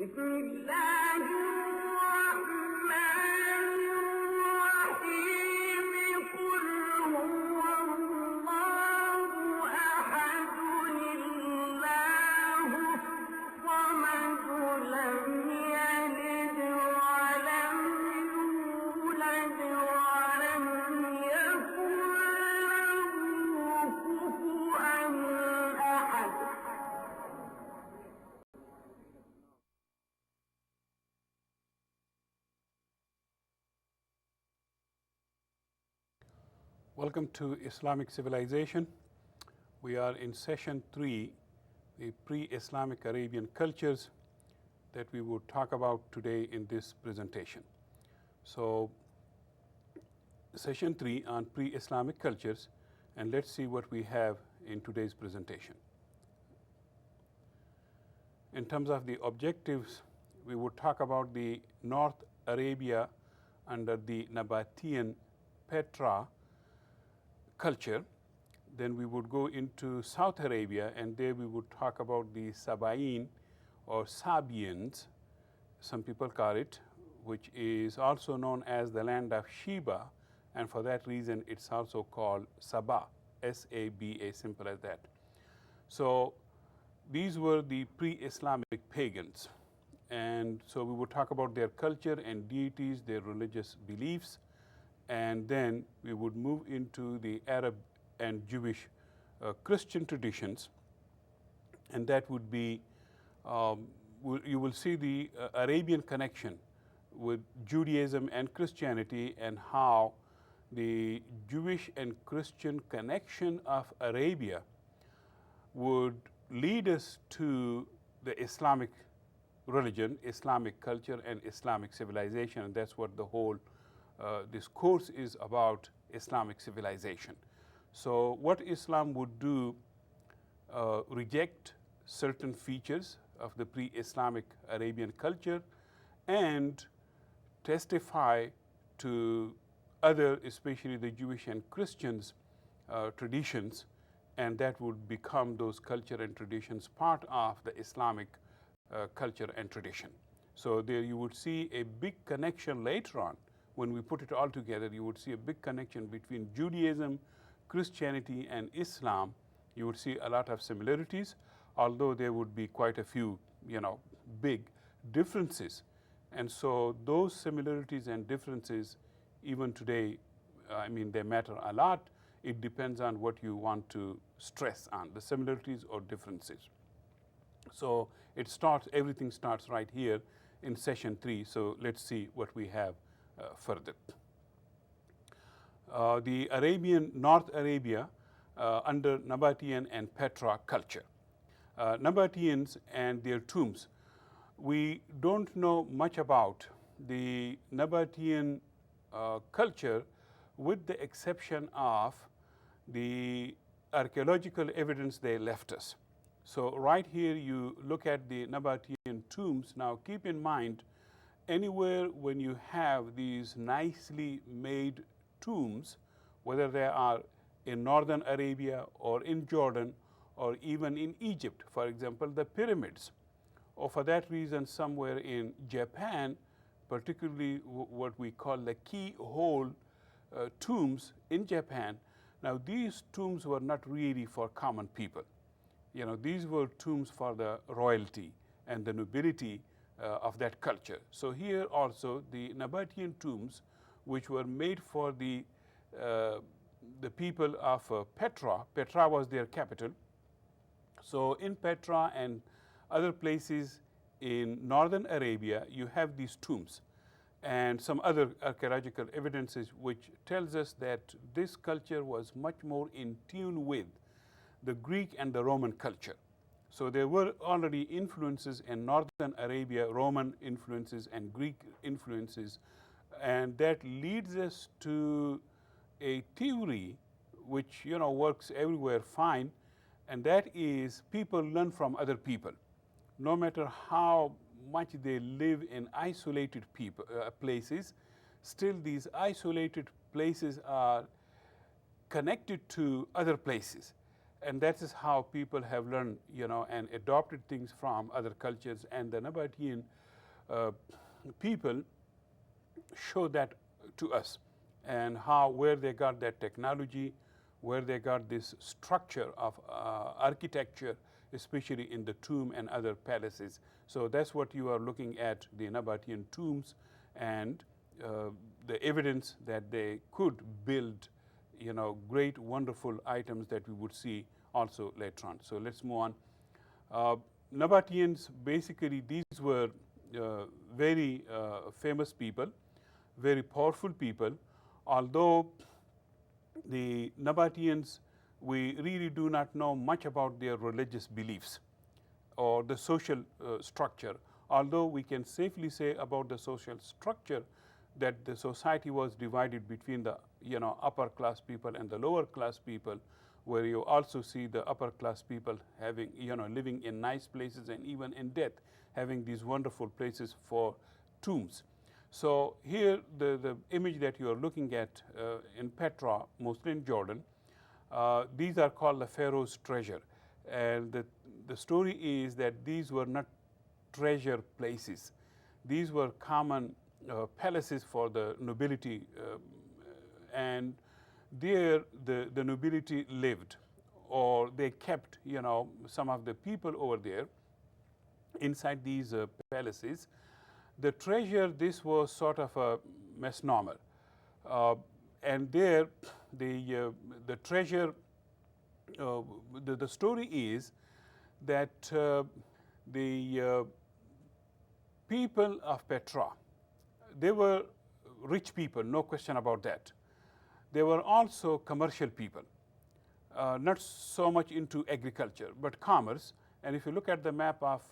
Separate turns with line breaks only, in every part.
بسم الله الرحمن الرحيم قل هو الله أحد الله الصمد لم يلد ولم يولد ولم يكن له كفوا أحد.
Welcome to Islamic Civilization. We are in session 3, the pre-Islamic Arabian cultures that we would talk about today in this presentation. So, session 3 on pre-Islamic cultures, and let's see what we have in today's presentation. In terms of the objectives, we would talk about the North Arabia under the Nabatean Petra culture. Then we would go into South Arabia, and there we would talk about the Sabaean or Sabians, some people call it, which is also known as the land of Sheba, and for that reason it's also called Saba, S-A-B-A, simple as that. So these were the pre-Islamic pagans, and so we would talk about their culture and deities, their religious beliefs, and then we would move into the Arab and Jewish Christian traditions, and that would be, you will see the Arabian connection with Judaism and Christianity, and how the Jewish and Christian connection of Arabia would lead us to the Islamic religion, Islamic culture, and Islamic civilization, and that's what the whole this course is about, Islamic civilization. So what Islam would do, reject certain features of the pre-Islamic Arabian culture and testify to other, especially the Jewish and Christians traditions, and that would become those culture and traditions part of the Islamic culture and tradition. So there you would see a big connection later on. When we put it all together, you would see a big connection between Judaism, Christianity, and Islam. You would see a lot of similarities, although there would be quite a few, big differences. And so those similarities and differences, even today, they matter a lot. It depends on what you want to stress on, the similarities or differences. So everything starts right here in session 3. So let's see what we have further. The North Arabia under Nabatean and Petra culture. Nabateans and their tombs. We don't know much about the Nabatean culture, with the exception of the archaeological evidence they left us. So right here you look at the Nabatean tombs. Now keep in mind, anywhere when you have these nicely made tombs, whether they are in northern Arabia or in Jordan or even in Egypt, for example, the pyramids, or for that reason somewhere in Japan, particularly what we call the keyhole tombs in Japan. Now these tombs were not really for common people. These were tombs for the royalty and the nobility of that culture. So here also the Nabatean tombs, which were made for the people of Petra. Petra was their capital. So in Petra and other places in northern Arabia, you have these tombs and some other archaeological evidences which tells us that this culture was much more in tune with the Greek and the Roman culture. So there were already influences in northern Arabia, Roman influences and Greek influences, and that leads us to a theory which works everywhere fine, and that is people learn from other people. No matter how much they live in isolated places, still these isolated places are connected to other places. and that is how people have learned, and adopted things from other cultures. And the Nabatean people show that to us, and where they got that technology, where they got this structure of architecture, especially in the tomb and other palaces. So that's what you are looking at, the Nabatean tombs, and the evidence that they could build, great, wonderful items that we would see also later on. So let's move on. Nabateans, basically, these were very famous people, very powerful people, although the Nabateans, we really do not know much about their religious beliefs or the social structure, although we can safely say about the social structure that the society was divided between the upper class people and the lower class people, where you also see the upper class people having, living in nice places, and even in death having these wonderful places for tombs. So here the image that you are looking at in Petra, mostly in Jordan, these are called the Pharaoh's treasure. And the story is that these were not treasure places. These were common palaces for the nobility, and there the nobility lived, or they kept, some of the people over there inside these palaces. The treasure, this was sort of a misnomer. And there, the treasure, the story is that the people of Petra, they were rich people, no question about that. They were also commercial people, not so much into agriculture, but commerce. And if you look at the map of,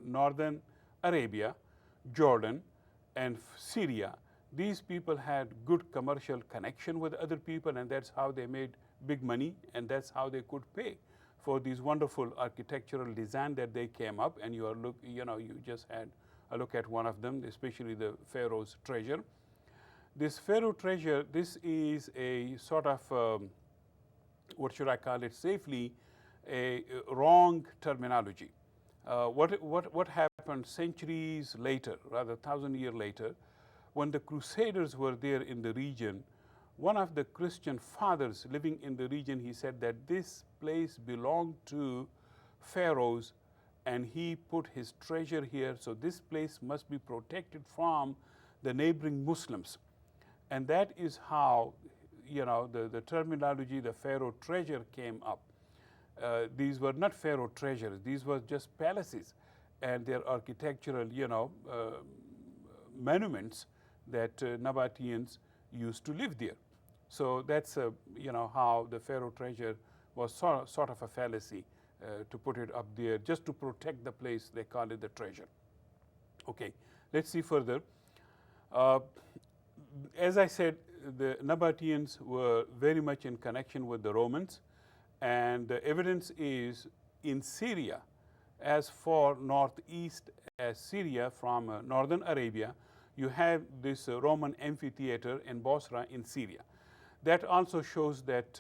northern Arabia, Jordan, and Syria, these people had good commercial connection with other people, and that's how they made big money, and that's how they could pay for these wonderful architectural design that they came up. And you just had a look at one of them, especially the Pharaoh's treasure. This Pharaoh treasure, this is a sort of, what should I call it safely, a wrong terminology. What happened centuries later, rather 1,000 years later, when the Crusaders were there in the region, one of the Christian fathers living in the region, he said that this place belonged to pharaohs, and he put his treasure here, so this place must be protected from the neighboring Muslims. And that is how, the terminology, the Pharaoh treasure, came up. These were not Pharaoh treasures. These were just palaces and their architectural, monuments that Nabateans used to live there. So that's, how the Pharaoh treasure was sort of a fallacy to put it up there just to protect the place. They call it the treasure. Okay, let's see further. As I said, the Nabateans were very much in connection with the Romans. And the evidence is in Syria, as far northeast as Syria from northern Arabia, you have this Roman amphitheater in Bosra in Syria. That also shows that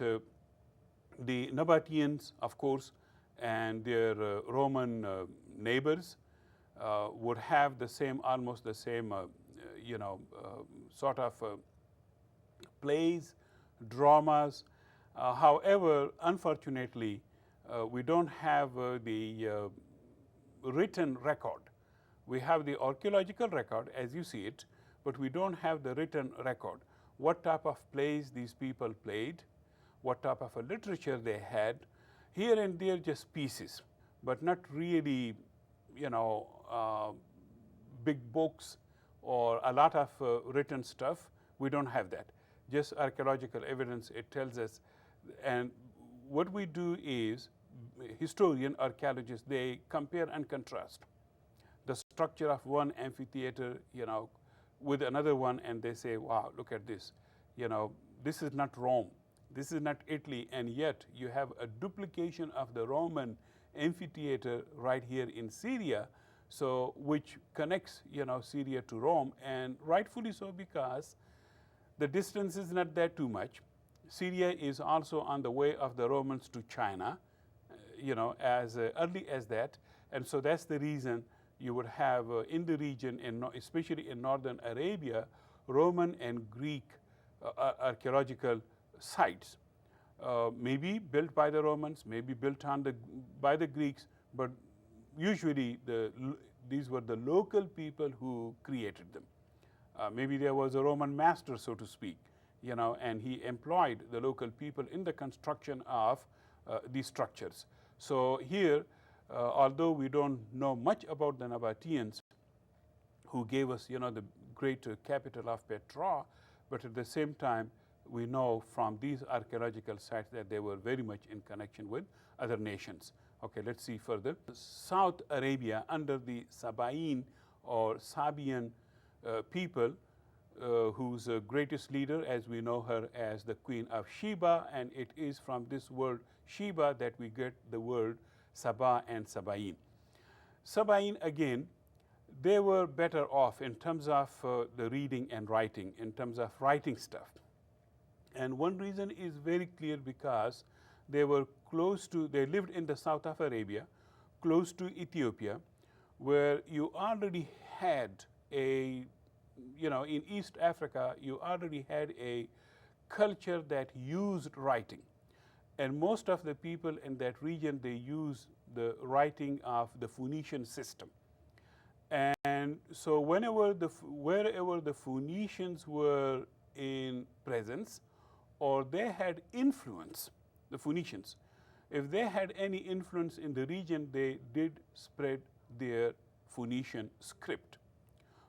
the Nabateans, of course, and their Roman neighbors would have the same, almost the same, sort of plays, dramas. However, unfortunately, we don't have the written record. We have the archaeological record as you see it, but we don't have the written record. What type of plays these people played, what type of a literature they had. Here and there just pieces, but not really, big books or a lot of written stuff. We don't have that. Just archaeological evidence, it tells us. And what we do is, historian, archaeologists, they compare and contrast the structure of one amphitheater, with another one, and they say, wow, look at this. This is not Rome. This is not Italy, and yet you have a duplication of the Roman amphitheater right here in Syria, so which connects, Syria to Rome, and rightfully so, because the distance is not that too much. Syria is also on the way of the Romans to China, as early as that. And so that's the reason you would have in the region, especially in northern Arabia, Roman and Greek archaeological sites. Maybe built by the Romans, maybe built by the Greeks, but usually these were the local people who created them. Maybe there was a Roman master, so to speak, and he employed the local people in the construction of these structures. So here, although we don't know much about the Nabateans, who gave us, the great capital of Petra, but at the same time, we know from these archaeological sites that they were very much in connection with other nations. Okay, let's see further. South Arabia, under the Sabaean or Sabian people, whose greatest leader, as we know her as the Queen of Sheba, and it is from this word Sheba that we get the word Saba and Sabaean. Sabaean, again, they were better off in terms of the reading and writing, in terms of writing stuff. And one reason is very clear, because they were they lived in the south of Arabia, close to Ethiopia, where you already had in East Africa, you already had a culture that used writing. And most of the people in that region, they use the writing of the Phoenician system. And so wherever the Phoenicians were in presence, or they had influence, the Phoenicians, if they had any influence in the region, they did spread their Phoenician script,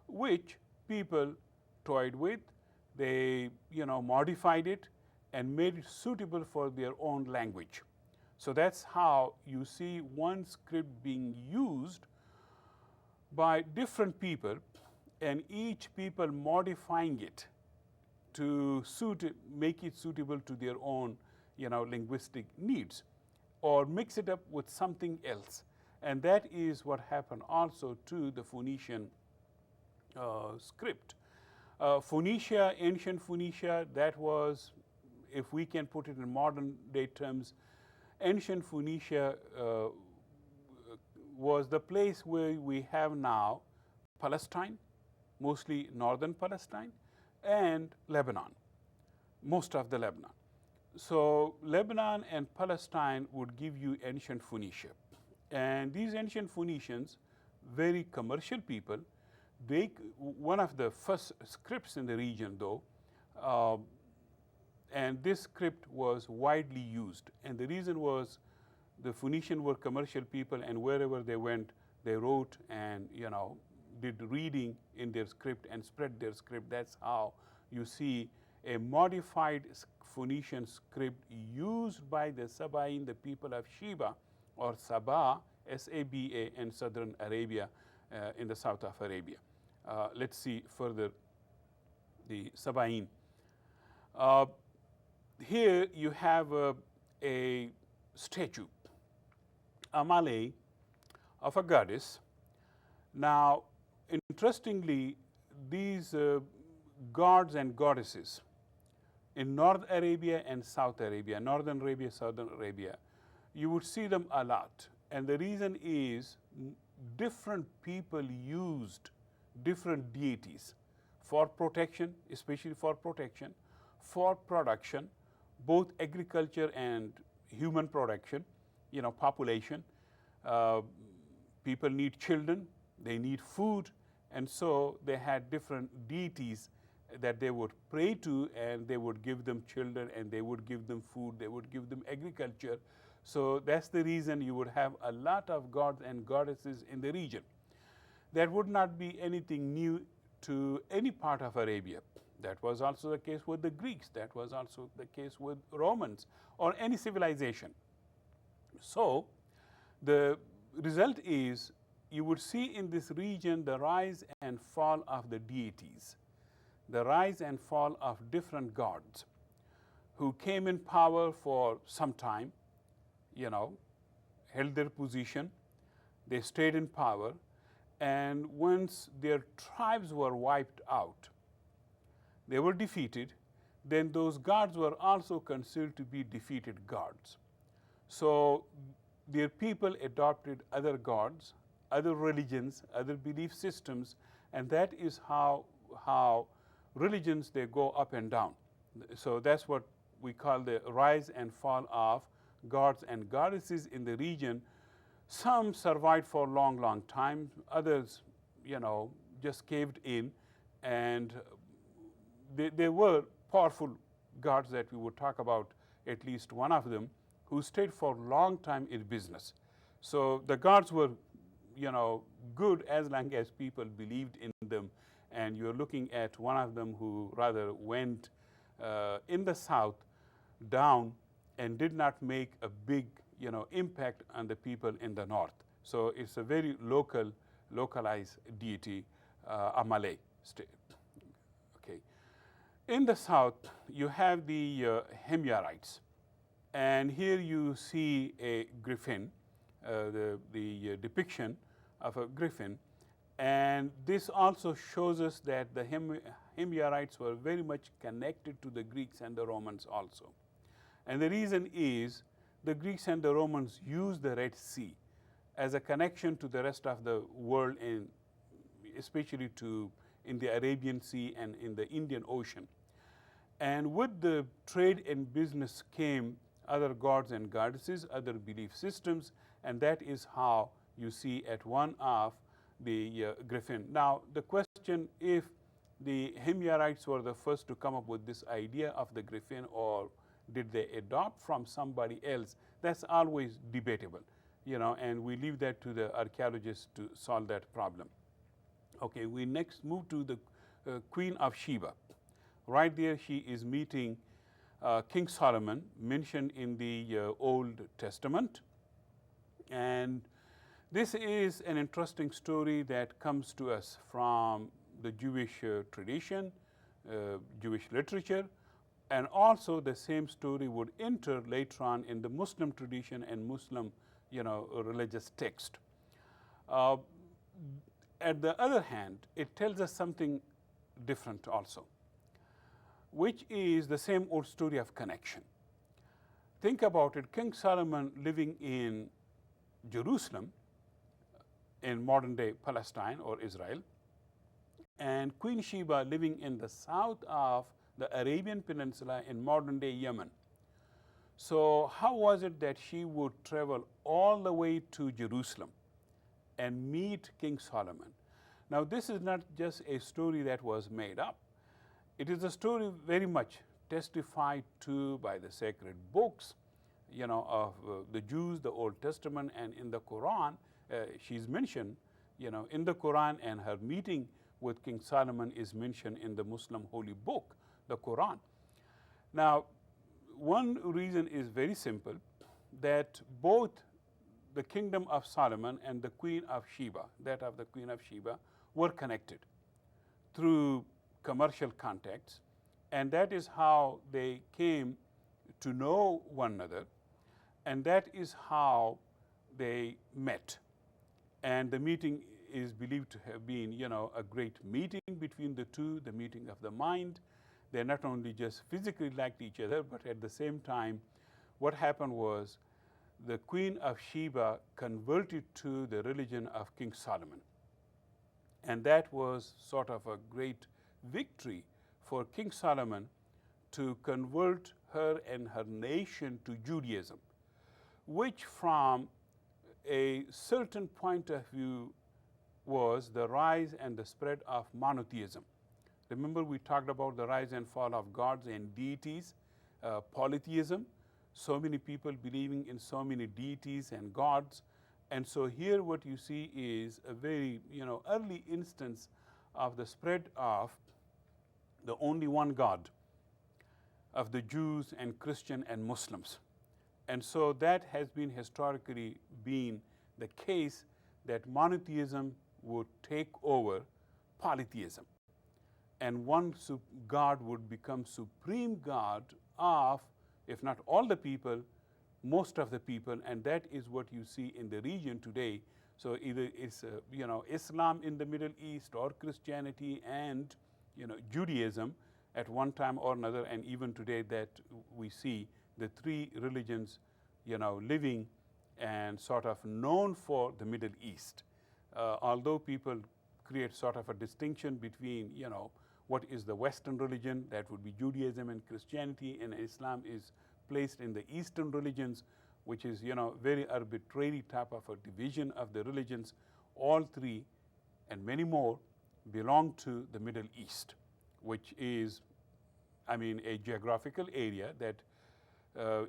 which people toyed with. They, modified it and made it suitable for their own language. So that's how you see one script being used by different people, and each people modifying it to make it suitable to their own, linguistic needs, or mix it up with something else. And that is what happened also to the Phoenician script. Phoenicia, ancient Phoenicia, that was, if we can put it in modern day terms, ancient Phoenicia was the place where we have now Palestine, mostly northern Palestine, and Lebanon, most of the Lebanon. So Lebanon and Palestine would give you ancient Phoenicia. And these ancient Phoenicians, very commercial people, one of the first scripts in the region, though, and this script was widely used. And the reason was the Phoenicians were commercial people, and wherever they went, they wrote and, did reading in their script and spread their script. That's how you see a modified Phoenician script used by the Sabaean, the people of Sheba, or Saba, S-A-B-A, in southern Arabia, in the south of Arabia. Let's see further the Sabaean. Here you have a statue, a Malay, of a goddess. Now, interestingly, these gods and goddesses in North Arabia and South Arabia, Northern Arabia, Southern Arabia, you would see them a lot. And the reason is different people used different deities for protection, especially for protection, for production, both agriculture and human production, population. People need children, they need food, and so they had different deities that they would pray to, and they would give them children, and they would give them food, they would give them agriculture. So that's the reason you would have a lot of gods and goddesses in the region. That would not be anything new to any part of Arabia. That was also the case with the Greeks. That was also the case with Romans or any civilization. So the result is you would see in this region the rise and fall of the deities, the rise and fall of different gods who came in power for some time, held their position, they stayed in power, and once their tribes were wiped out, they were defeated, then those gods were also considered to be defeated gods. So their people adopted other gods, other religions, other belief systems, and that is how religions, they go up and down. So that's what we call the rise and fall of gods and goddesses in the region. Some survived for a long, long time. Others, just caved in, and they were powerful gods that we would talk about, at least one of them, who stayed for a long time in business. So the gods were, good as long as people believed in them. And you're looking at one of them who rather went in the south down and did not make a big, impact on the people in the north. So it's a very localized deity, Amalek state. Okay. In the south, you have the Himyarites. And here you see a griffin, the depiction of a griffin. And this also shows us that the Himyarites were very much connected to the Greeks and the Romans also. And the reason is the Greeks and the Romans used the Red Sea as a connection to the rest of the world, especially in the Arabian Sea and in the Indian Ocean. And with the trade and business came other gods and goddesses, other belief systems, and that is how you see at one of the griffin. Now, the question, if the Himyarites were the first to come up with this idea of the griffin, or did they adopt from somebody else, that's always debatable, and we leave that to the archaeologists to solve that problem. Okay, we next move to the Queen of Sheba. Right there, she is meeting King Solomon, mentioned in the Old Testament. And this is an interesting story that comes to us from the Jewish tradition, Jewish literature, and also the same story would enter later on in the Muslim tradition and Muslim, religious text. At the other hand, it tells us something different also, which is the same old story of connection. Think about it. King Solomon living in Jerusalem, in modern-day Palestine or Israel, and Queen Sheba living in the south of the Arabian Peninsula in modern-day Yemen. So how was it that she would travel all the way to Jerusalem and meet King Solomon? Now, this is not just a story that was made up. It is a story very much testified to by the sacred books, of the Jews, the Old Testament, and in the Quran. She's mentioned, in the Quran, and her meeting with King Solomon is mentioned in the Muslim holy book, the Quran. Now, one reason is very simple, that both the kingdom of Solomon and the Queen of Sheba, that of the Queen of Sheba, were connected through commercial contacts, and that is how they came to know one another, and that is how they met. And the meeting is believed to have been, a great meeting between the two, the meeting of the mind. They not only just physically liked each other, but at the same time, what happened was the Queen of Sheba converted to the religion of King Solomon. And that was sort of a great victory for King Solomon to convert her and her nation to Judaism, which from a certain point of view was the rise and the spread of monotheism. Remember, we talked about the rise and fall of gods and deities, polytheism, so many people believing in so many deities and gods. And so here what you see is a very, early instance of the spread of the only one God of the Jews and Christian and Muslims. And so that has been historically been the case, that monotheism would take over polytheism. And one God would become supreme God of, if not all the people, most of the people, and that is what you see in the region today. So either it's Islam in the Middle East, or Christianity and Judaism, at one time or another, and even today that we see the three religions, living and sort of known for the Middle East. Although people create sort of a distinction between, what is the Western religion, that would be Judaism and Christianity, and Islam is placed in the Eastern religions, which is, very arbitrary type of a division of the religions. All three and many more belong to the Middle East, which is, a geographical area that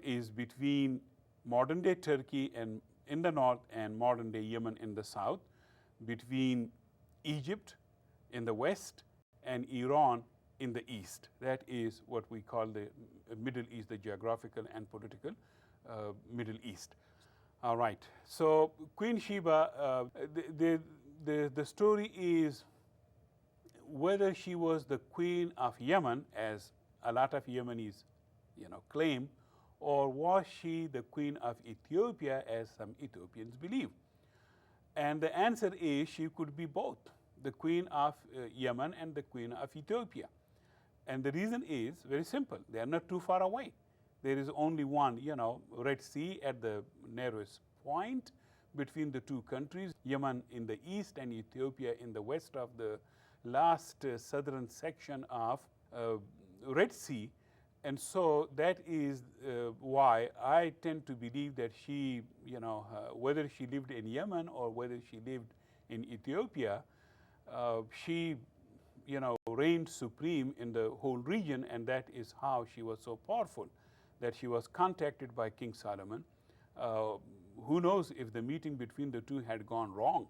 is between modern-day Turkey and in the north and modern-day Yemen in the south, between Egypt in the west and Iran in the east. That is what we call the Middle East, the geographical and political Middle East. All right. So Queen Sheba, the story is whether she was the queen of Yemen, as a lot of Yemenis, claim, or was she the queen of Ethiopia, as some Ethiopians believe. And the answer is she could be both, the queen of Yemen and the queen of Ethiopia. And the reason is very simple. They are not too far away. There is only one, Red Sea at the narrowest point between the two countries, Yemen in the east and Ethiopia in the west of the last southern section of Red Sea. And so that is why I tend to believe that she, whether she lived in Yemen or whether she lived in Ethiopia, she, reigned supreme in the whole region, and that is how she was so powerful, that she was contacted by King Solomon. Who knows if the meeting between the two had gone wrong,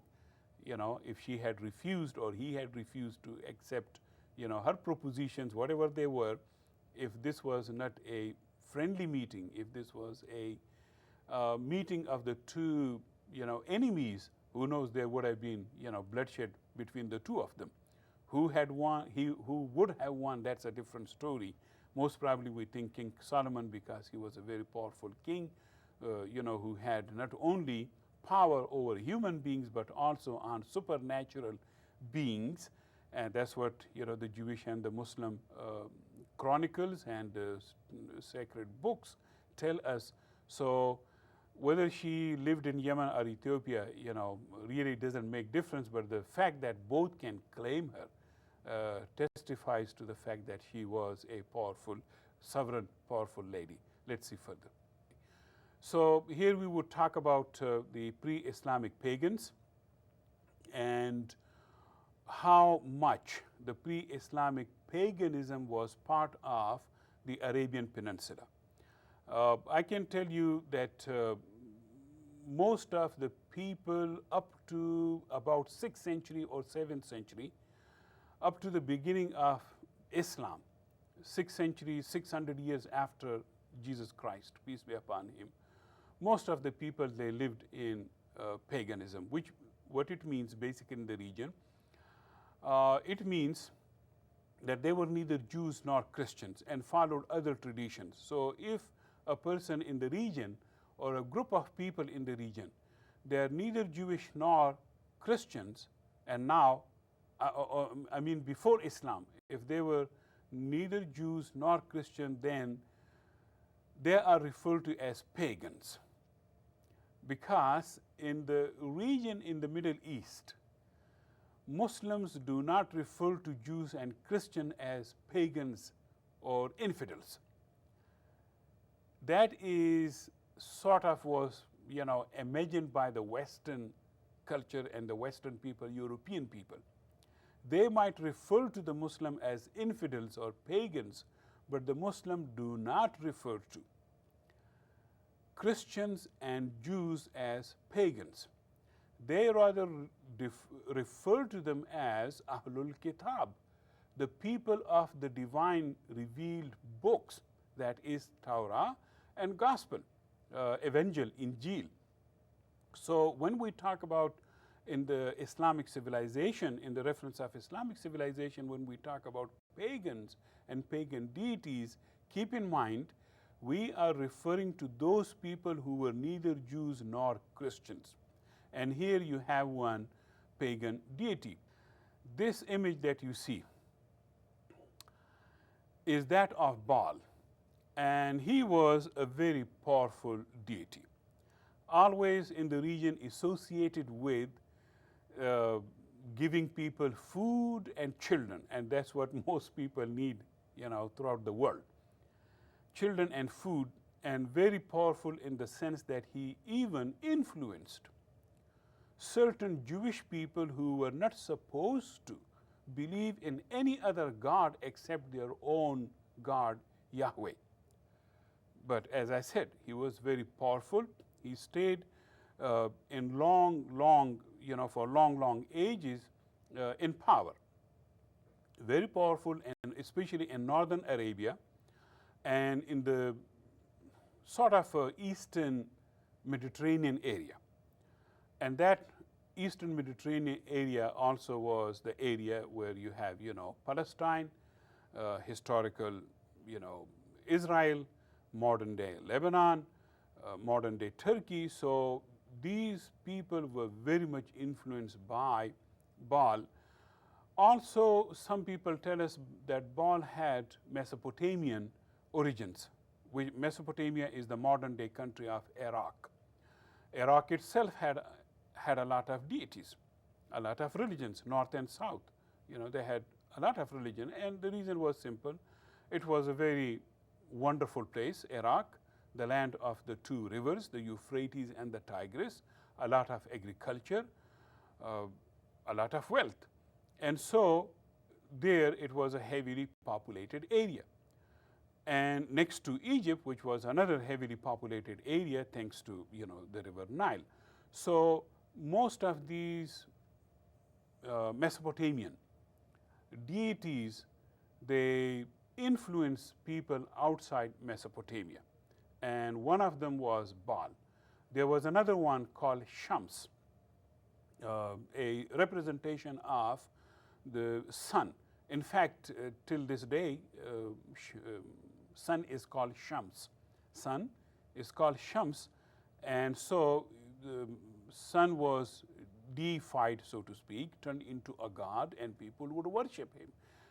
if she had refused or he had refused to accept, her propositions, whatever they were. If this was not a friendly meeting, if this was a meeting of the two, enemies, who knows, there would have been, bloodshed between the two of them. Who had won, who would have won, that's a different story. Most probably we think King Solomon, because he was a very powerful king, who had not only power over human beings, but also on supernatural beings. And that's what, the Jewish and the Muslim chronicles and sacred books tell us. So whether she lived in Yemen or Ethiopia, really doesn't make difference, but the fact that both can claim her testifies to the fact that she was a powerful, sovereign, powerful lady. Let's see further. So here we would talk about the pre-Islamic pagans and how much the pre-Islamic paganism was part of the Arabian Peninsula. I can tell you that most of the people up to about 6th century or 7th century, up to the beginning of Islam, 6th century, 600 years after Jesus Christ, peace be upon him, most of the people, they lived in paganism, what it means basically in the region. It means that they were neither Jews nor Christians and followed other traditions. So if a person in the region or a group of people in the region, they are neither Jewish nor Christians, and now, before Islam, if they were neither Jews nor Christian, then they are referred to as pagans. Because in the region in the Middle East, Muslims do not refer to Jews and Christians as pagans or infidels. That is sort of was, imagined by the Western culture and the Western people, European people. They might refer to the Muslim as infidels or pagans, but the Muslim do not refer to Christians and Jews as pagans. They rather refer to them as Ahlul Kitab, the people of the divine revealed books, that is Torah and Gospel, Evangel, Injil. So when we talk about in the Islamic civilization, in the reference of Islamic civilization, when we talk about pagans and pagan deities, keep in mind we are referring to those people who were neither Jews nor Christians. And here you have one pagan deity. This image that you see, is that of Baal, and he was a very powerful deity, always in the region associated with uh, giving people food and children, and that's what most people need, throughout the world. Children and food, and very powerful in the sense that he even influenced certain Jewish people who were not supposed to believe in any other God except their own God, Yahweh. But as I said, he was very powerful. He stayed in for long ages in power. Very powerful, and especially in northern Arabia and in the sort of eastern Mediterranean area. And that eastern Mediterranean area also was the area where you have, Palestine, historical, Israel, modern day Lebanon, modern day Turkey. So these people were very much influenced by Baal. Also, some people tell us that Baal had Mesopotamian origins. Mesopotamia is the modern day country of Iraq. Iraq itself had a lot of deities, a lot of religions, north and south. They had a lot of religion, and the reason was simple. It was a very wonderful place, Iraq, the land of the two rivers, the Euphrates and the Tigris, a lot of agriculture, a lot of wealth. And so there it was a heavily populated area. And next to Egypt, which was another heavily populated area thanks to, the river Nile. So most of these Mesopotamian deities, they influence people outside Mesopotamia. And one of them was Baal. There was another one called Shams, a representation of the sun. In fact, till this day, sun is called Shams. Sun is called Shams, and so the sun was deified, so to speak, turned into a god, and people would worship him.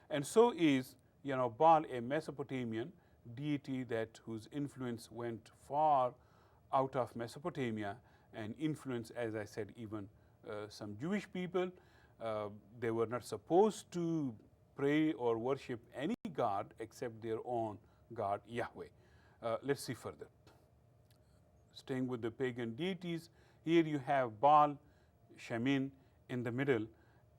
And so is, Baal, a Mesopotamian deity whose influence went far out of Mesopotamia and influenced, as I said, even some Jewish people. They were not supposed to pray or worship any god except their own God, Yahweh. Let's see further. Staying with the pagan deities, here you have Baal, Shamin in the middle,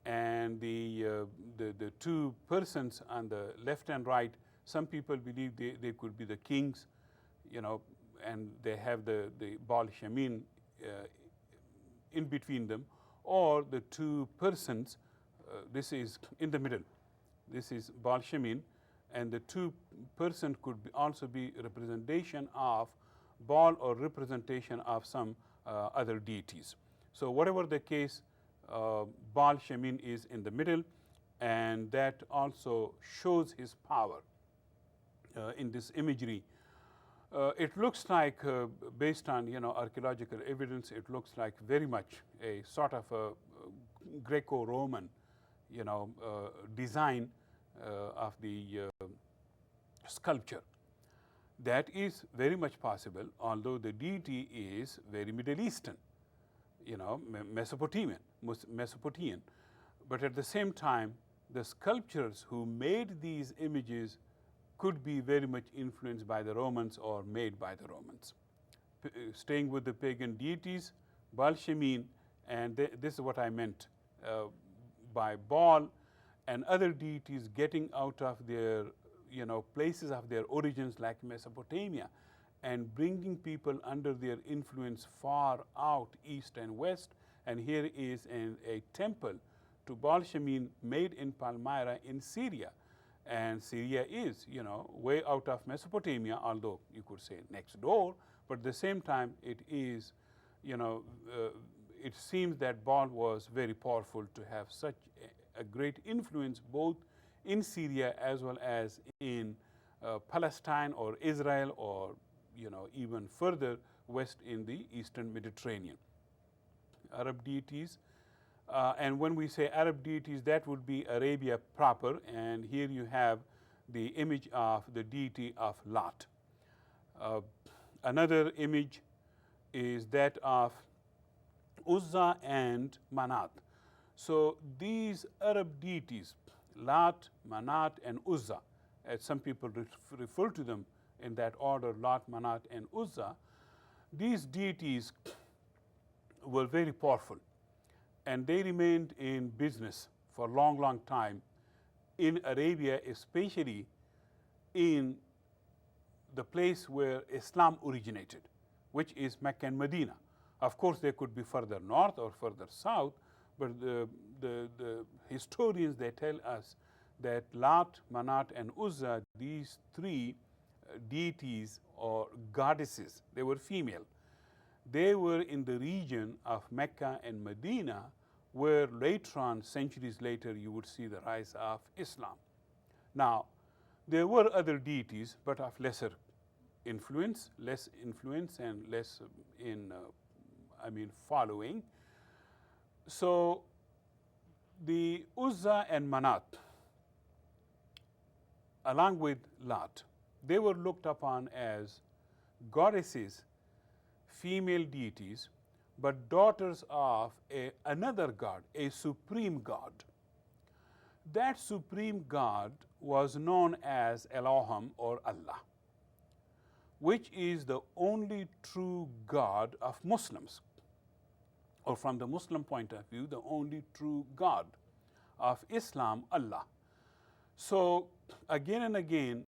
and the two persons on the left and right. Some people believe they could be the kings, and they have the Baal Shamin in between them, or the two persons. This is in the middle. This is Baal Shamin, and the two person could also be representation of Baal or representation of some other deities. So whatever the case, Baal Shamin is in the middle, and that also shows his power in this imagery. It looks like, based on archaeological evidence, it looks like very much a sort of a Greco-Roman design of the sculpture. That is very much possible, although the deity is very Middle Eastern, Mesopotamian. But at the same time, the sculptors who made these images could be very much influenced by the Romans or made by the Romans. Staying with the pagan deities, Baal Shamin, and this is what I meant by Baal and other deities getting out of their places of their origins like Mesopotamia and bringing people under their influence far out east and west. And here is a temple to Baal Shamin made in Palmyra in Syria. And Syria is, way out of Mesopotamia, although you could say next door, but at the same time it is, it seems that Baal was very powerful to have such a great influence both in Syria as well as in Palestine or Israel or even further west in the eastern Mediterranean. Arab deities, and when we say Arab deities, that would be Arabia proper, and here you have the image of the deity of Lat. Another image is that of Uzza and Manat. So these Arab deities, Lat, Manat, and Uzza, as some people refer to them in that order, Lat, Manat, and Uzza, these deities were very powerful, and they remained in business for a long, long time in Arabia, especially in the place where Islam originated, which is Mecca and Medina. Of course, they could be further north or further south, but the historians, they tell us that Lat, Manat, and Uzza, these three deities or goddesses, they were female. They were in the region of Mecca and Medina, where later on, centuries later, you would see the rise of Islam. Now, there were other deities, but of lesser influence, less influence and less following. So the Uzza and Manat, along with Lat, they were looked upon as goddesses, female deities, but daughters of another god, a supreme god. That supreme god was known as Elohim or Allah, which is the only true God of Muslims, or from the Muslim point of view, the only true God of Islam, Allah. So again and again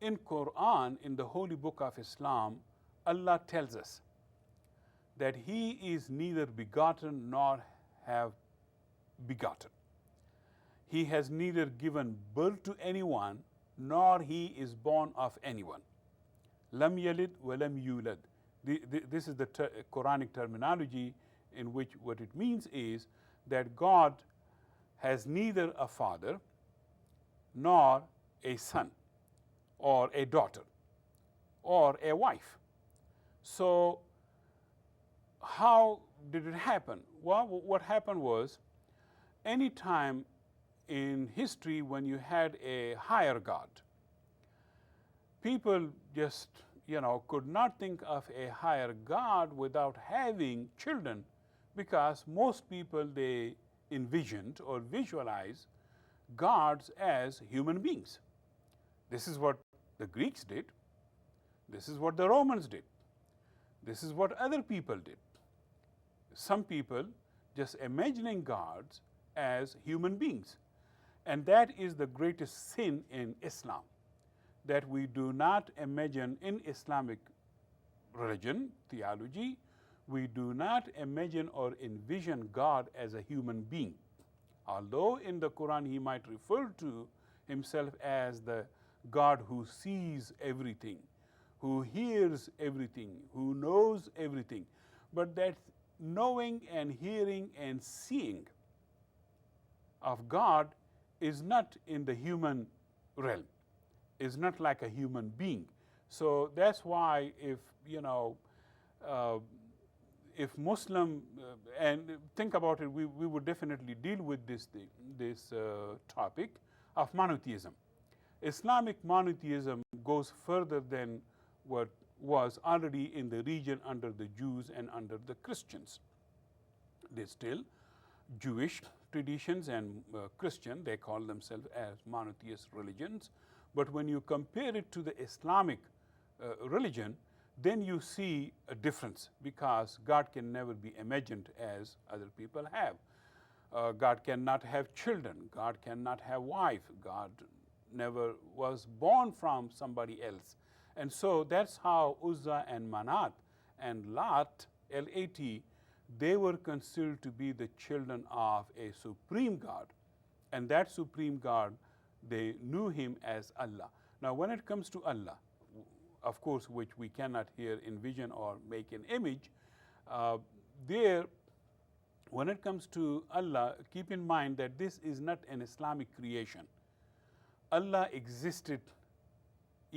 in Quran, in the holy book of Islam, Allah tells us that He is neither begotten nor have begotten. He has neither given birth to anyone, nor He is born of anyone. Lam yalid wa lam yulad. This is the Quranic terminology, in which what it means is that God has neither a father nor a son or a daughter or a wife. So how did it happen? Well, what happened was, any time in history when you had a higher God, people just could not think of a higher God without having children, because most people, they envisioned or visualized gods as human beings. This is what the Greeks did. This is what the Romans did. This is what other people did. Some people just imagining gods as human beings. And that is the greatest sin in Islam, that we do not imagine in Islamic religion, theology, we do not imagine or envision God as a human being. Although in the Quran He might refer to Himself as the God who sees everything, who hears everything, who knows everything, but that knowing and hearing and seeing of God is not in the human realm, is not like a human being. So that's why if Muslim, and think about it, we would definitely deal with this topic of monotheism. Islamic monotheism goes further than what was already in the region under the Jews and under the Christians. They still Jewish traditions and Christian, they call themselves as monotheist religions. But when you compare it to the Islamic religion, then you see a difference, because God can never be imagined as other people have. God cannot have children. God cannot have wife. God never was born from somebody else. And so that's how Uzza and Manat and Lat, L-A-T, they were considered to be the children of a supreme God. And that supreme God, they knew Him as Allah. Now, when it comes to Allah, of course, which we cannot here envision or make an image, when it comes to Allah, keep in mind that this is not an Islamic creation. Allah existed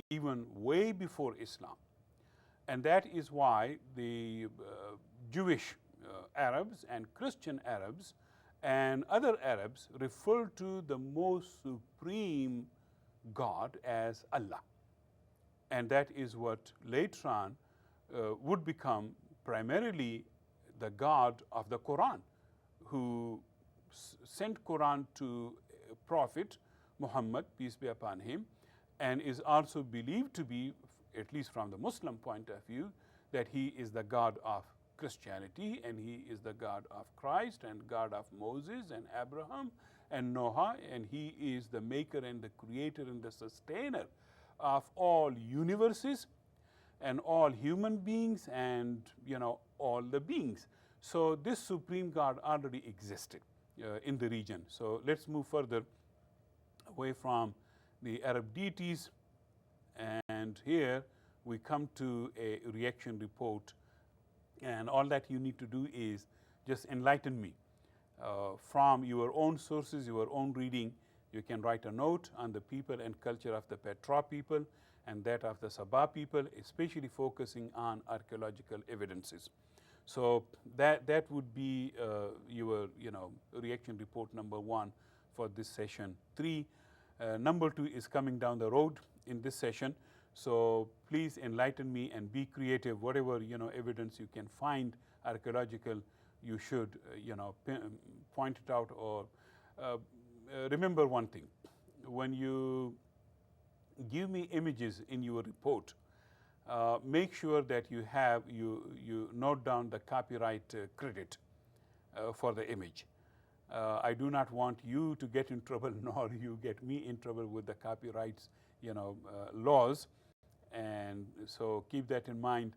even way before Islam. And that is why the Jewish Arabs and Christian Arabs and other Arabs refer to the most supreme God as Allah. And that is what later on would become primarily the God of the Quran, who sent Quran to Prophet Muhammad, peace be upon him, and is also believed to be, at least from the Muslim point of view, that he is the God of Christianity, and he is the God of Christ, and God of Moses and Abraham and Noah, and he is the maker and the creator and the sustainer of all universes and all human beings and all the beings. So this supreme God already existed in the region. So let's move further away from the Arab deities, and here we come to a reaction report, and all that you need to do is just enlighten me from your own sources, your own reading. You can write a note on the people and culture of the Petra people and that of the Sabah people, especially focusing on archaeological evidences. So that would be your reaction report number 1 for this session 3. Number 2 is coming down the road in this session. So please enlighten me and be creative. Whatever evidence you can find archaeological, you should point it out. Or remember one thing: when you give me images in your report, make sure that you note down the copyright credit for the image. I do not want you to get in trouble, nor you get me in trouble with the copyrights laws. And so keep that in mind.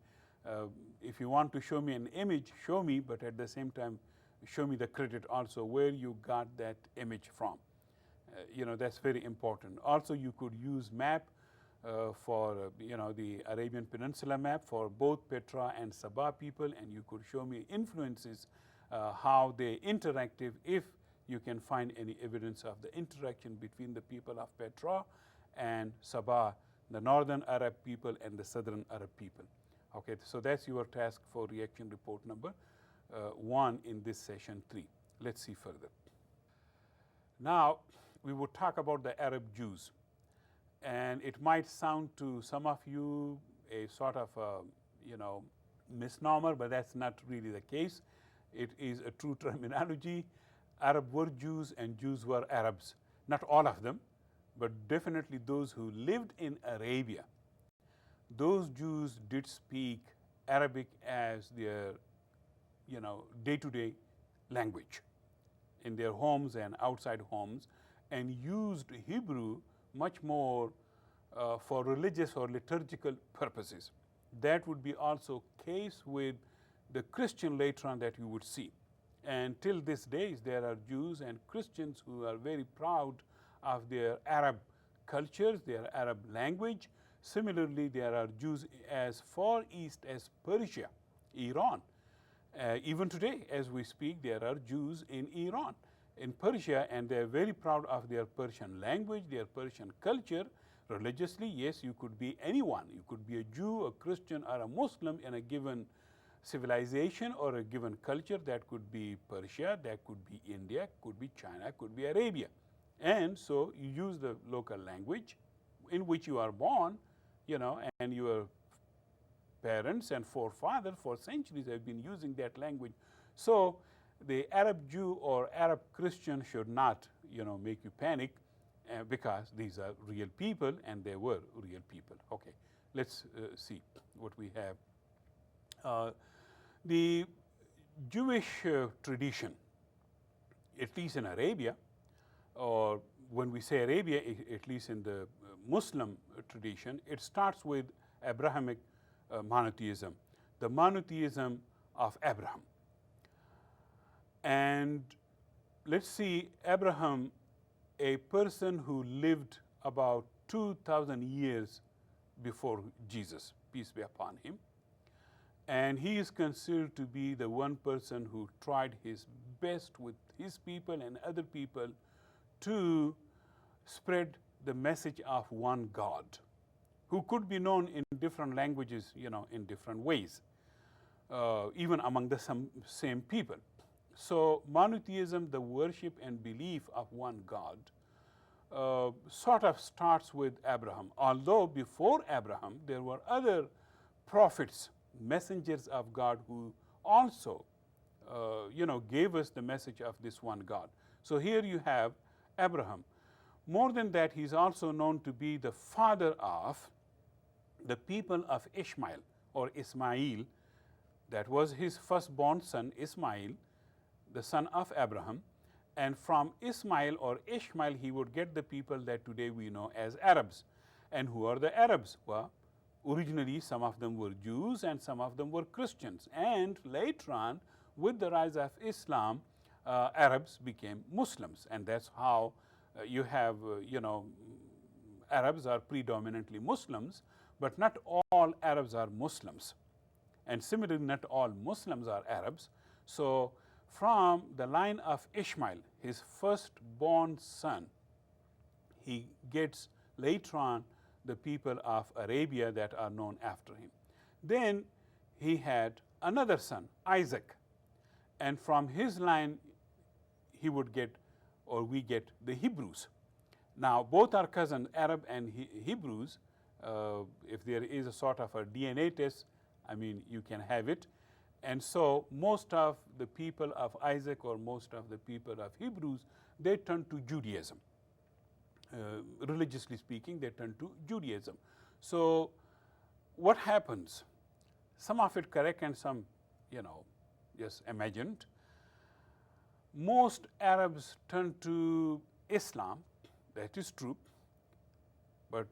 If you want to show me an image, show me, but at the same time, show me the credit also, where you got that image from. That's very important. Also, you could use map for the Arabian Peninsula map for both Petra and Sabah people, and you could show me influences, how they interactive, if you can find any evidence of the interaction between the people of Petra and Sabah, the northern Arab people and the southern Arab people. Okay, so that's your task for reaction report number 1 in this session 3. Let's see further. Now, we would talk about the Arab Jews. And it might sound to some of you a sort of misnomer, but that's not really the case. It is a true terminology. Arab were Jews and Jews were Arabs. Not all of them, but definitely those who lived in Arabia. Those Jews did speak Arabic as their day-to-day language in their homes and outside homes, and used Hebrew much more for religious or liturgical purposes. That would be also case with the Christian later on that you would see. And till this day, there are Jews and Christians who are very proud of their Arab cultures, their Arab language. Similarly, there are Jews as far east as Persia, Iran. Even today, as we speak, there are Jews in Iran, in Persia, and they're very proud of their Persian language, their Persian culture. Religiously, yes, you could be anyone. You could be a Jew, a Christian, or a Muslim in a given civilization or a given culture. That could be Persia, that could be India, could be China, could be Arabia. And so you use the local language in which you are born, and your parents and forefathers for centuries have been using that language. So the Arab Jew or Arab Christian should not, make you panic, because these are real people, and they were real people. Okay, let's see what we have. The Jewish tradition, at least in Arabia, or when we say Arabia, at least in the Muslim tradition, it starts with Abrahamic monotheism, the monotheism of Abraham. And let's see, Abraham, a person who lived about 2,000 years before Jesus, peace be upon him. And he is considered to be the one person who tried his best with his people and other people to spread the message of one God, who could be known in different languages, in different ways, even among the same people. So monotheism, the worship and belief of one God, sort of starts with Abraham, although before Abraham there were other prophets, messengers of God who also gave us the message of this one God. So here you have Abraham. More than that, he's also known to be the father of the people of Ishmael or Ismail. That was his firstborn son, Ismail, the son of Abraham. And from Ismail or Ishmael, he would get the people that today we know as Arabs. And who are the Arabs? Well, originally some of them were Jews and some of them were Christians. And later on, with the rise of Islam, Arabs became Muslims. And that's how you have, Arabs are predominantly Muslims, but not all Arabs are Muslims. And similarly, not all Muslims are Arabs. So from the line of Ishmael, his firstborn son, he gets later on the people of Arabia that are known after him. Then he had another son, Isaac. And from his line, he would get, or we get, the Hebrews. Now, both are cousins, Arab and Hebrews. If there is a sort of a DNA test, I mean, you can have it. And so most of the people of Isaac or most of the people of Hebrews, they turn to Judaism. Religiously speaking, they turn to Judaism. So what happens? Some of it correct and some, just imagined. Most Arabs turn to Islam. That is true. But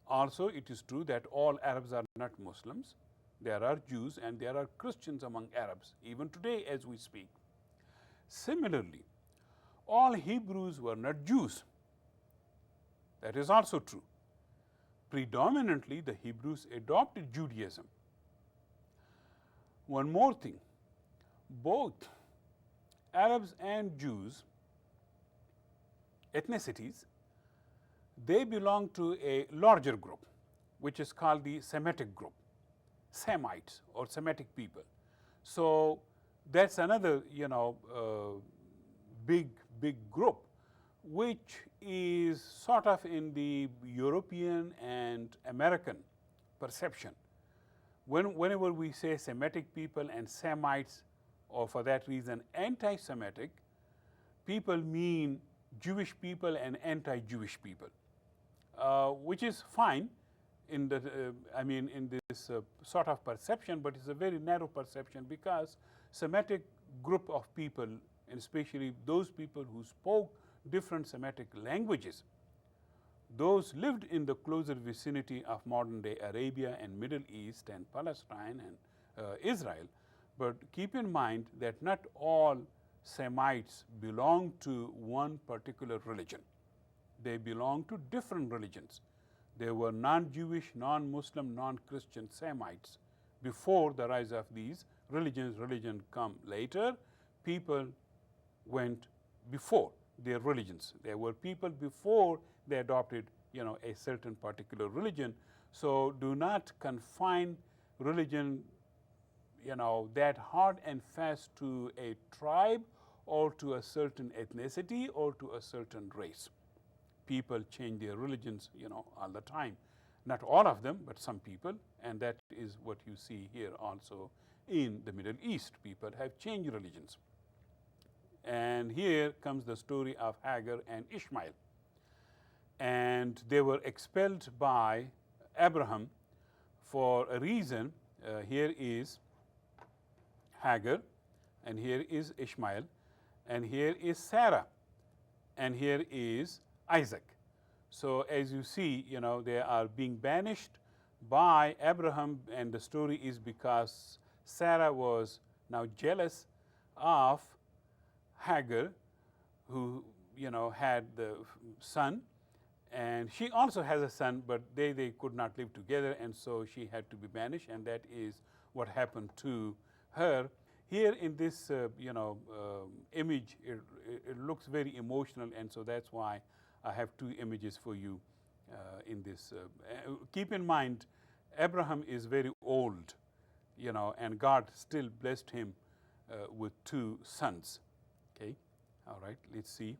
also it is true that all Arabs are not Muslims. There are Jews and there are Christians among Arabs, even today as we speak. Similarly, all Hebrews were not Jews. That is also true. Predominantly, the Hebrews adopted Judaism. One more thing, both Arabs and Jews, ethnicities, they belong to a larger group, which is called the Semitic group. Semites or Semitic people. So that's another, big group, which is sort of in the European and American perception. Whenever we say Semitic people and Semites, or for that reason anti-Semitic, people mean Jewish people and anti-Jewish people, which is fine in the, in this sort of perception, but it's a very narrow perception because Semitic group of people, and especially those people who spoke different Semitic languages, those lived in the closer vicinity of modern-day Arabia and Middle East and Palestine and Israel. But keep in mind that not all Semites belong to one particular religion. They belong to different religions. There were non-Jewish, non-Muslim, non-Christian Semites before the rise of these religions. Religion come later. People went before their religions. There were people before they adopted, a certain particular religion. So do not confine religion, that hard and fast to a tribe or to a certain ethnicity or to a certain race. People change their religions, all the time. Not all of them, but some people, and that is what you see here also in the Middle East. People have changed religions. And here comes the story of Hagar and Ishmael. And they were expelled by Abraham for a reason. Here is Hagar, and here is Ishmael, and here is Sarah, and here is Isaac. So as you see, they are being banished by Abraham, and the story is because Sarah was now jealous of Hagar, who had the son, and she also has a son, but they could not live together, and so she had to be banished, and that is what happened to her. Here in this image, it looks very emotional, and so that's why I have two images for you in this. Keep in mind, Abraham is very old, and God still blessed him with two sons. Okay, all right, let's see.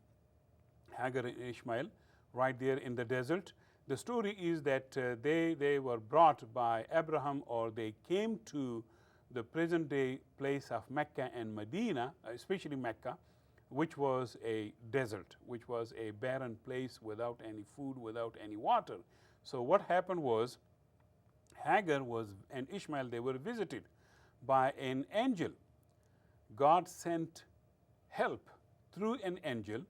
Hagar and Ishmael right there in the desert. The story is that they were brought by Abraham, or they came to the present day place of Mecca and Medina, especially Mecca, which was a desert, which was a barren place without any food, without any water. So what happened was, Hagar and Ishmael, they were visited by an angel. God sent help through an angel,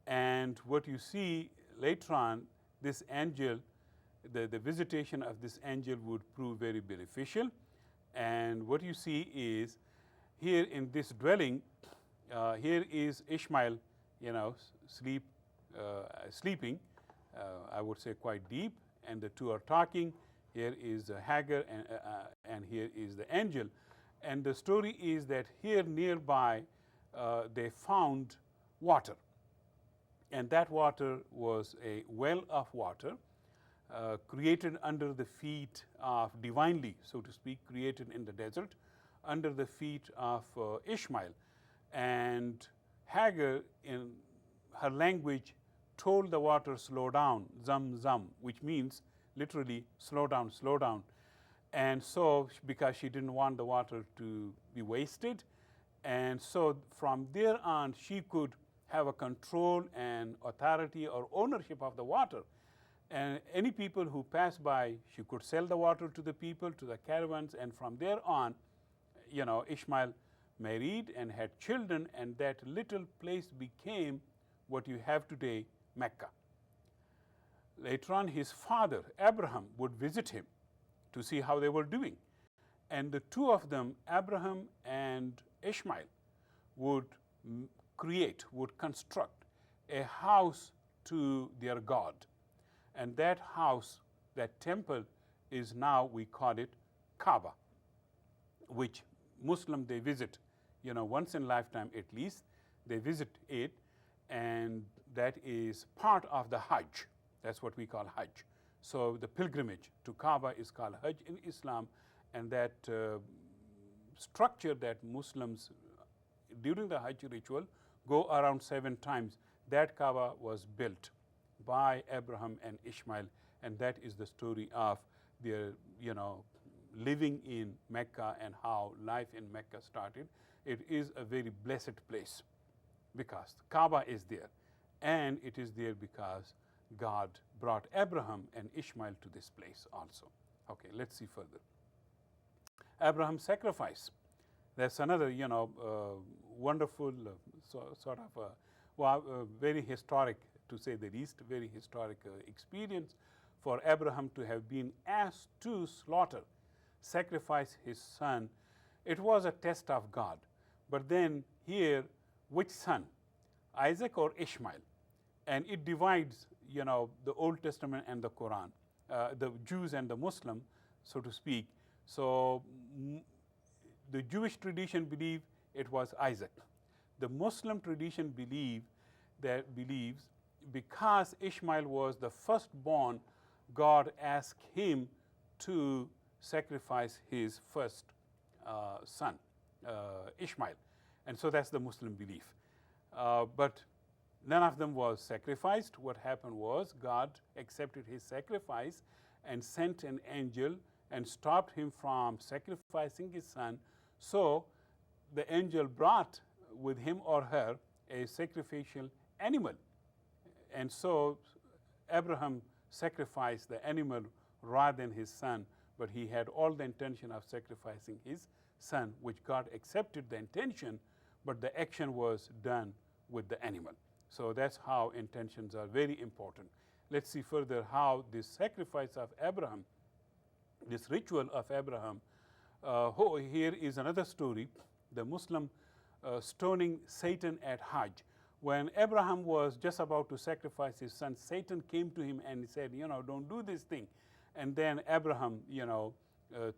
and what you see later on, this angel, the visitation of this angel would prove very beneficial. And what you see is, here in this dwelling, here is Ishmael, sleeping, I would say quite deep, and the two are talking. Here is Hagar, and here is the angel. And the story is that here nearby, they found water. And that water was a well of water, created under the feet of, divinely, so to speak, created in the desert, under the feet of Ishmael. And Hagar, in her language, told the water, slow down, zam zam, which means literally slow down, slow down. And so, because she didn't want the water to be wasted, and so from there on, she could have a control and authority or ownership of the water. And any people who pass by, she could sell the water to the people, to the caravans, and from there on, Ishmael married and had children, and that little place became what you have today, Mecca. Later on, his father, Abraham, would visit him to see how they were doing. And the two of them, Abraham and Ishmael, would construct a house to their God. And that house, that temple, is now, we call it Kaaba, which Muslim, they visit, once in a lifetime at least, they visit it, and that is part of the Hajj. That's what we call Hajj. So the pilgrimage to Kaaba is called Hajj in Islam, and that structure that Muslims, during the Hajj ritual, go around 7 times. That Kaaba was built by Abraham and Ishmael, and that is the story of their, living in Mecca and how life in Mecca started. It is a very blessed place because Kaaba is there, and it is there because God brought Abraham and Ishmael to this place also. Okay, let's see further. Abraham's sacrifice. That's another, wonderful sort of very historic, to say the least, very historic experience for Abraham to have been asked to sacrifice his son. It was a test of God. But then here, which son, Isaac or Ishmael? And it divides, the Old Testament and the Quran, the Jews and the Muslim, so to speak. So the Jewish tradition believe it was Isaac. The Muslim tradition believes because Ishmael was the firstborn, God asked him to sacrifice his first son, Ishmael. And so that's the Muslim belief. But none of them was sacrificed. What happened was God accepted his sacrifice and sent an angel and stopped him from sacrificing his son. So the angel brought with him or her a sacrificial animal. And so Abraham sacrificed the animal rather than his son, but he had all the intention of sacrificing his son, which God accepted the intention, but the action was done with the animal. So that's how intentions are very important. Let's see further how this sacrifice of Abraham, this ritual of Abraham, here is another story, the Muslim stoning Satan at Hajj. When Abraham was just about to sacrifice his son, Satan came to him and he said, don't do this thing. And then Abraham,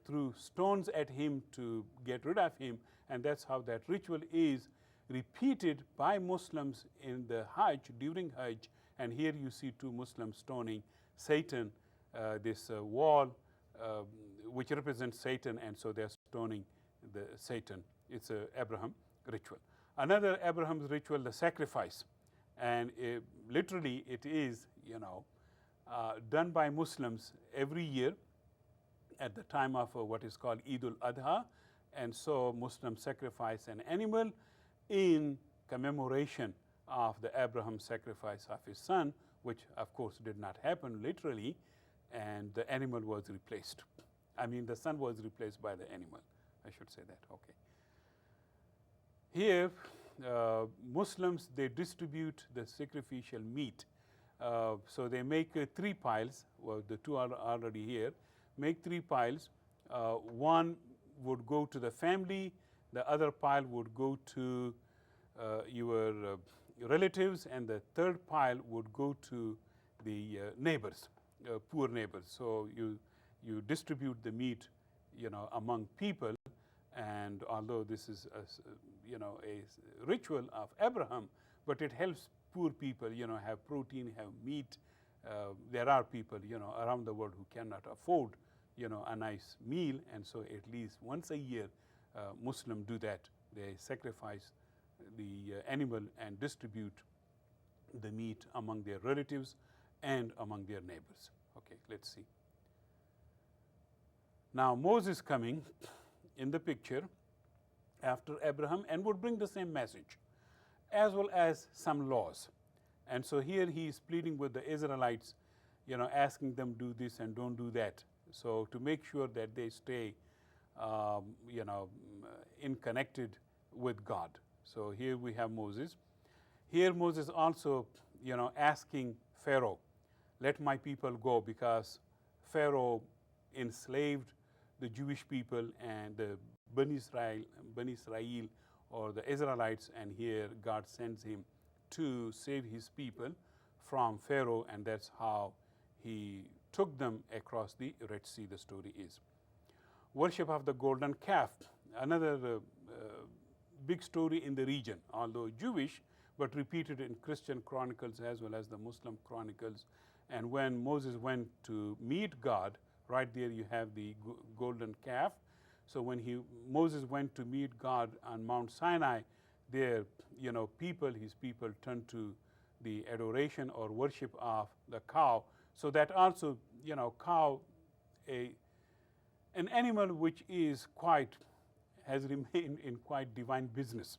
threw stones at him to get rid of him, and that's how that ritual is repeated by Muslims in the Hajj, during Hajj. And here you see 2 Muslims stoning Satan, this wall, which represents Satan, and so they're stoning the Satan. It's a Abraham ritual. Another Abraham's ritual, the sacrifice. And literally it is, done by Muslims every year at the time of what is called Eid al-Adha. And so Muslims sacrifice an animal in commemoration of the Abraham sacrifice of his son, which of course did not happen literally, and the animal was replaced. I mean, the son was replaced by the animal. I should say that, okay. Here, Muslims, they distribute the sacrificial meat. So they make 3 piles. Well, the 2 are already here. Make 3 piles. One would go to the family. The other pile would go to your relatives, and the 3rd pile would go to the neighbors, poor neighbors. So you distribute the meat, among people. And although this is a ritual of Abraham, but it helps poor people, have protein, have meat. There are people, around the world who cannot afford, a nice meal, and so at least once a year, Muslims do that. They sacrifice the animal and distribute the meat among their relatives and among their neighbors. Okay, let's see. Now Moses coming in the picture after Abraham and would bring the same message, as well as some laws. And so here he is pleading with the Israelites, asking them do this and don't do that. So to make sure that they stay, connected with God. So here we have Moses. Here Moses also, asking Pharaoh, let my people go, because Pharaoh enslaved the Jewish people and the Bani Israel, or the Israelites, and here God sends him to save his people from Pharaoh, and that's how he took them across the Red Sea, the story is. Worship of the golden calf, another big story in the region, although Jewish, but repeated in Christian chronicles as well as the Muslim chronicles. And when Moses went to meet God, right there you have the golden calf. So when Moses went to meet God on Mount Sinai, there, his people turned to the adoration or worship of the cow. So that also, cow, an animal which has remained in quite divine business.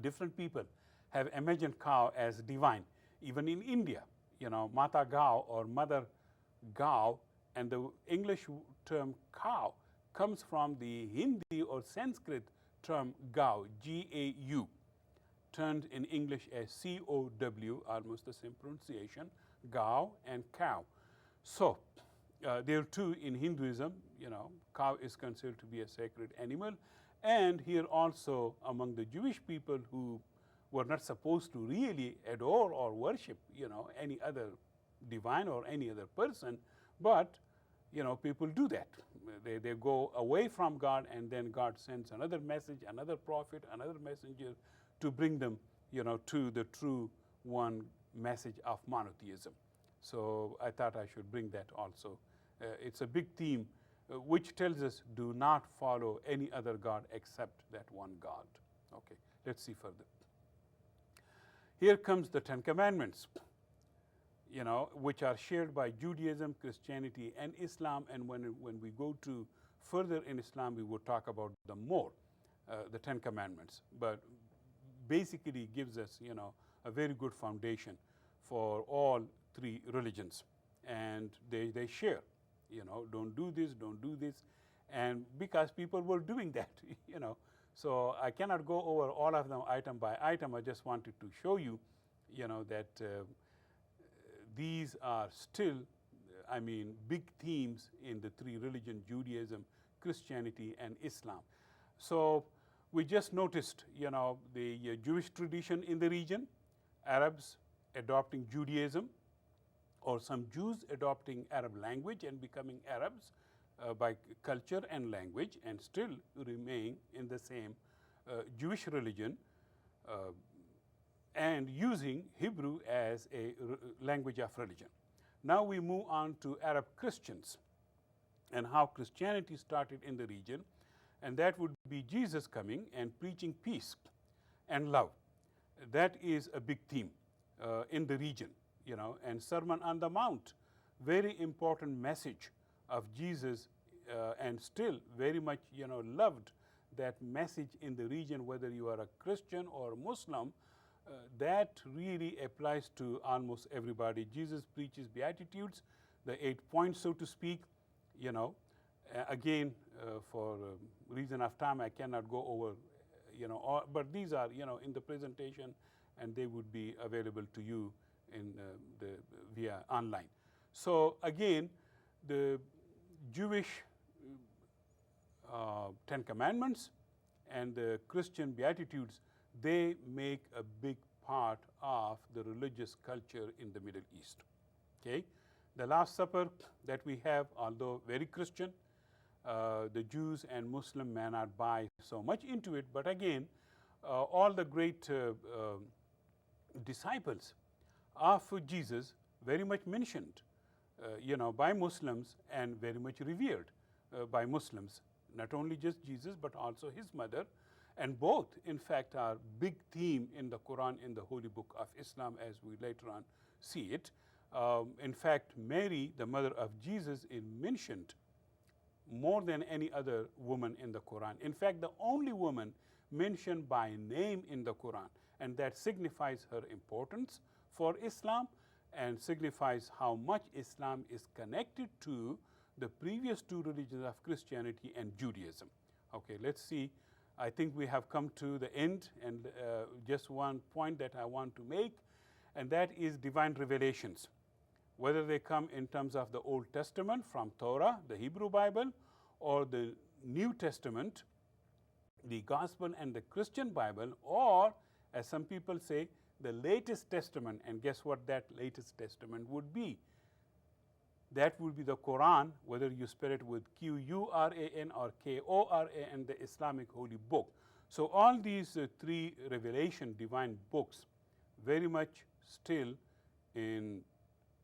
Different people have imagined cow as divine. Even in India, Mata Gau or Mother Gau, and the English term cow comes from the Hindi or Sanskrit term Gau, G-A-U, turned in English as C-O-W, almost the same pronunciation, Gau and cow. So there too in Hinduism, cow is considered to be a sacred animal. And here also among the Jewish people who were not supposed to really adore or worship, any other divine or any other person, but people do that. They go away from God, and then God sends another message, another prophet, another messenger to bring them, to the true one message of monotheism. So I thought I should bring that also. It's a big theme which tells us do not follow any other God except that one God. Okay, let's see further. Here comes the 10 Commandments, which are shared by Judaism, Christianity, and Islam. And when we go to further in Islam, we will talk about them more, the 10 Commandments. But basically gives us, a very good foundation for all 3 religions. And they share, don't do this, don't do this. And because people were doing that, So I cannot go over all of them item by item. I just wanted to show you, that these are still, big themes in the 3 religions, Judaism, Christianity, and Islam. So we just noticed, the Jewish tradition in the region, Arabs adopting Judaism, or some Jews adopting Arab language and becoming Arabs by culture and language, and still remain in the same Jewish religion, and using Hebrew as a language of religion. Now we move on to Arab Christians and how Christianity started in the region, and that would be Jesus coming and preaching peace and love. That is a big theme. in the region, and Sermon on the Mount, very important message of Jesus, and still very much, loved that message in the region, whether you are a Christian or Muslim. That really applies to almost everybody. Jesus preaches Beatitudes, the 8 points, so to speak. Again, for reason of time, I cannot go over, but these are, in the presentation, and they would be available to you in via online. So again, the Jewish 10 Commandments and the Christian Beatitudes, they make a big part of the religious culture in the Middle East. Okay, the Last Supper that we have, although very Christian, the Jews and Muslim may not buy so much into it, but again, all the great disciples of Jesus very much mentioned, by Muslims and very much revered by Muslims. Not only just Jesus, but also his mother, and both, in fact, are big theme in the Quran, in the Holy Book of Islam, as we later on see it. In fact, Mary, the mother of Jesus, is mentioned more than any other woman in the Quran. In fact, the only woman mentioned by name in the Quran, and that signifies her importance for Islam and signifies how much Islam is connected to the previous two religions of Christianity and Judaism. Okay, let's see. I think we have come to the end, and just one point that I want to make, and that is divine revelations. Whether they come in terms of the Old Testament from Torah, the Hebrew Bible, or the New Testament, the Gospel and the Christian Bible, or, as some people say, the latest testament. And guess what that latest testament would be? That would be the Quran, whether you spell it with Quran or Koran, the Islamic Holy Book. So all these three revelation divine books very much still in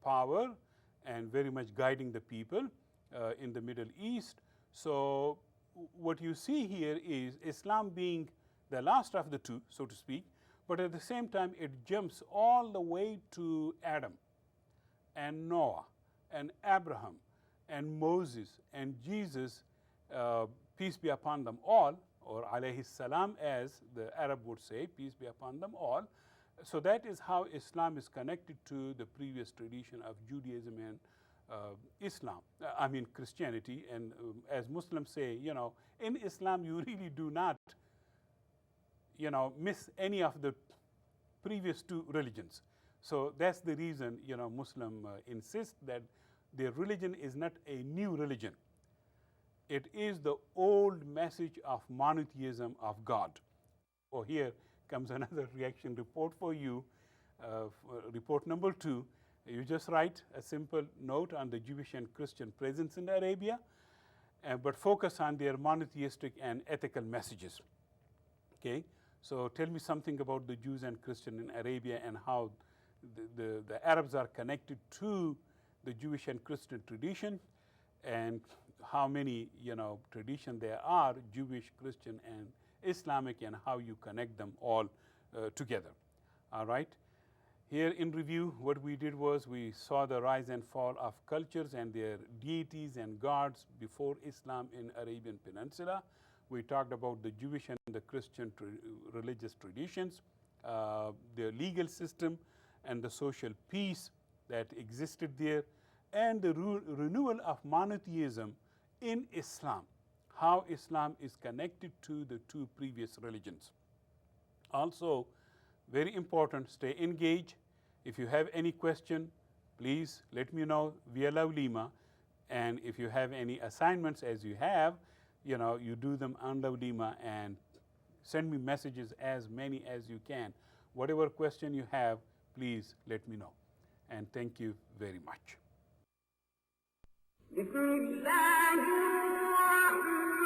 power and very much guiding the people in the Middle East. So what you see here is Islam being the last of the two, so to speak, but at the same time it jumps all the way to Adam and Noah and Abraham and Moses and Jesus, peace be upon them all, or alayhi salam, as the Arab would say, peace be upon them all. So that is how Islam is connected to the previous tradition of Judaism and Christianity. And as Muslims say, in Islam you really do not, miss any of the previous two religions. So that's the reason, Muslim insist that their religion is not a new religion. It is the old message of monotheism of God. Oh, here comes another reaction report for you, report number 2. You just write a simple note on the Jewish and Christian presence in Arabia, but focus on their monotheistic and ethical messages. Okay, so tell me something about the Jews and Christian in Arabia and how the Arabs are connected to the Jewish and Christian tradition, and how many tradition there are, Jewish, Christian, and Islamic, and how you connect them all together. All right. Here in review, what we did was we saw the rise and fall of cultures and their deities and gods before Islam in Arabian Peninsula. We talked about the Jewish and the Christian religious traditions, their legal system, and the social peace that existed there, and the renewal of monotheism in Islam, how Islam is connected to the two previous religions. Also, very important, stay engaged. If you have any question, please let me know via Lawlima. And if you have any assignments, as you have, you do them on Lawlima and send me messages, as many as you can. Whatever question you have, please let me know. And thank you very much.
بسم الله الرحمن